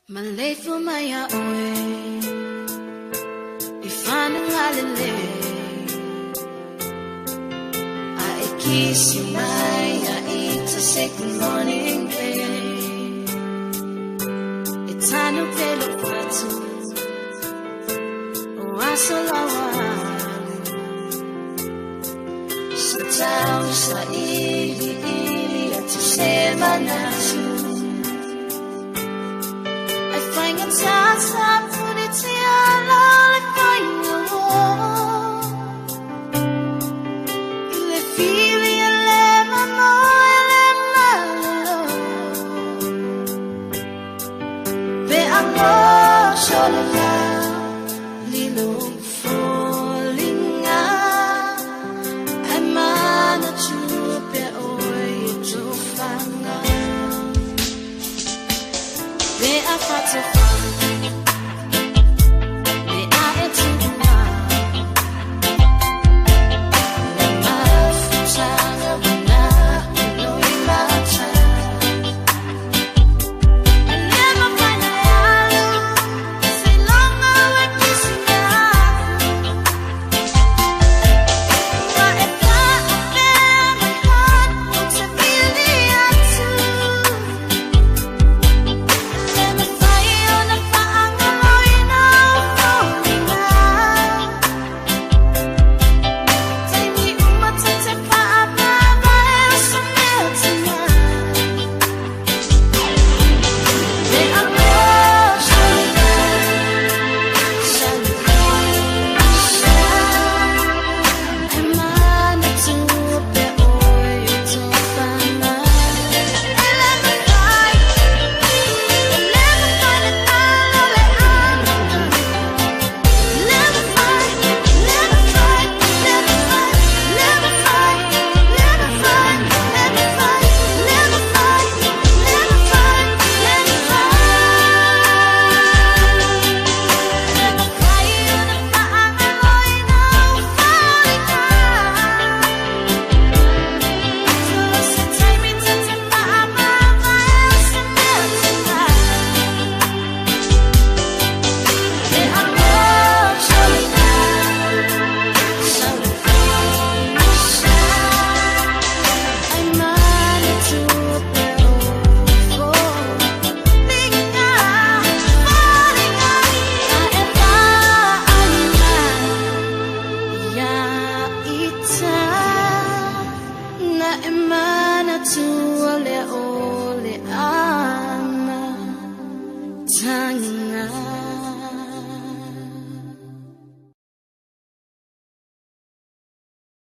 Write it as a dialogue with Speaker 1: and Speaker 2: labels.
Speaker 1: Malay for my away. If I know I kiss you, my it's a second morning day. It's a new pelo fatu. Oh, I so Satao sa ili at sema na su. I find a tata put it to your love, I find the war. Le fili e le mano e le malo. Be amo solo la lilo falling out. I'm on a tube oi to fanga. Be a fatto emana tu ole ole ama tanga.